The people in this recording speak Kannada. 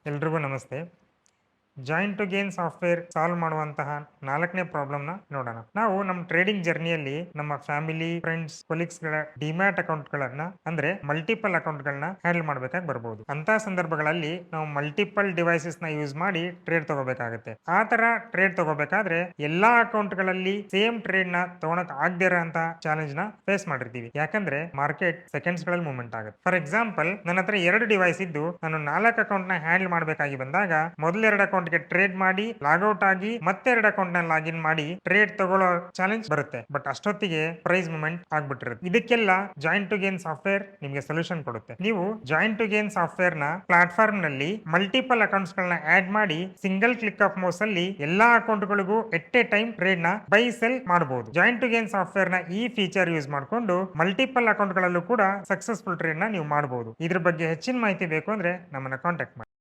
ಎಲ್ರಿಗೂ ನಮಸ್ತೆ. Join to gain software solve ಮಾಡುವಂತಹ 4ನೇ ಪ್ರಾಬ್ಲಮ್ನ ನೋಡೋಣ. ನಾವು ನಮ್ಮ ಟ್ರೇಡಿಂಗ್ ಜರ್ನಿಯಲ್ಲಿ ನಮ್ಮ ಫ್ಯಾಮಿಲಿ, ಫ್ರೆಂಡ್ಸ್, ಕೊಲೀಗ್ಸ್ಗಳ ಡಿಮ್ಯಾಟ್ ಅಕೌಂಟ್ಗಳನ್ನ ಅಂದ್ರೆ ಮಲ್ಟಿಪಲ್ ಅಕೌಂಟ್ಗಳನ್ನ ಹ್ಯಾಂಡಲ್ ಮಾಡಬೇಕಾಗಿ ಬರಬಹುದು. ಅಂತ ಸಂದರ್ಭಗಳಲ್ಲಿ ನಾವು ಮಲ್ಟಿಪಲ್ ಡಿವೈಸಸ್ ನ ಯೂಸ್ ಮಾಡಿ ಟ್ರೇಡ್ ತಗೋಬೇಕಾಗುತ್ತೆ. ಆ ತರ ಟ್ರೇಡ್ ತಗೋಬೇಕಾದ್ರೆ ಎಲ್ಲಾ ಅಕೌಂಟ್ಗಳಲ್ಲಿ ಸೇಮ್ ಟ್ರೇಡ್ ನ ತಗೊಳಕ್ ಆಗದೇ ಇರೋಂತ ಚಾಲೆಂಜ್ ನ ಫೇಸ್ ಮಾಡಿರ್ತೀವಿ. ಯಾಕಂದ್ರೆ ಮಾರ್ಕೆಟ್ ಸೆಕೆಂಡ್ಸ್ ಗಳಲ್ಲಿ ಮೂವ್ಮೆಂಟ್ ಆಗುತ್ತೆ. ಫಾರ್ ಎಕ್ಸಾಂಪಲ್, ನನ್ನ ಹತ್ರ 2 ಡಿವೈಸ್ ಇದ್ದು ನಾನು 4 ಅಕೌಂಟ್ ನ ಹ್ಯಾಂಡಲ್ ಮಾಡಬೇಕಾಗಿ ಬಂದಾಗ ಮೊದಲ 2 ಅಕೌಂಟ್ ಟ್ರೇಡ್ ಮಾಡಿ ಲಾಗೌಟ್ ಆಗಿ ಮತ್ತೆ 2 ಅಕೌಂಟ್ ನ ಲಾಗಿನ್ ಮಾಡಿ ಟ್ರೇಡ್ ತಗೊಳ್ಳೋ ಚಾಲೆಂಜ್ ಬರುತ್ತೆ. ಬಟ್ ಅಷ್ಟೊತ್ತಿಗೆ ಪ್ರೈಸ್ ಮೂವ್ಮೆಂಟ್ ಆಗ್ಬಿಟ್ಟಿರುತ್ತೆ. ಇದಕ್ಕೆಲ್ಲ ಜಾಯಿನ್ ಟು ಗೇನ್ ಸಾಫ್ಟ್ವೇರ್ ನಿಮಗೆ ಸೊಲ್ಯೂಷನ್ ಕೊಡುತ್ತೆ. ನೀವು ಜಾಯಿನ್ ಟು ಗೇನ್ ಸಾಫ್ಟ್ವೇರ್ ನ ಪ್ಲಾಟ್ಫಾರ್ಮ್ ನಲ್ಲಿ ಮಲ್ಟಿಪಲ್ ಅಕೌಂಟ್ಸ್ ಗಳನ್ನ ಆಡ್ ಮಾಡಿ ಸಿಂಗಲ್ ಕ್ಲಿಕ್ ಆಫ್ ಮೌಸ್ ಅಲ್ಲಿ ಎಲ್ಲಾ ಅಕೌಂಟ್ ಗಳಿಗೂ ಎಟ್ ಎ ಟೈಮ್ ಟ್ರೇಡ್ ನ ಬೈ ಸೆಲ್ ಮಾಡಬಹುದು. ಜಾಯಿನ್ ಟು ಗೇನ್ ಸಾಫ್ಟ್ವೇರ್ ನ ಈ ಫೀಚರ್ ಯೂಸ್ ಮಾಡಿಕೊಂಡು ಮಲ್ಟಿಪಲ್ ಅಕೌಂಟ್ ಗಳಲ್ಲೂ ಕೂಡ ಸಕ್ಸಸ್ಫುಲ್ ಟ್ರೇಡ್ ನ ನೀವು ಮಾಡಬಹುದು. ಇದ್ರ ಬಗ್ಗೆ ಹೆಚ್ಚಿನ ಮಾಹಿತಿ ಬೇಕು ಅಂದ್ರೆ ನಮ್ಮನ್ನ ಕಾಂಟ್ಯಾಕ್ಟ್ ಮಾಡಿ.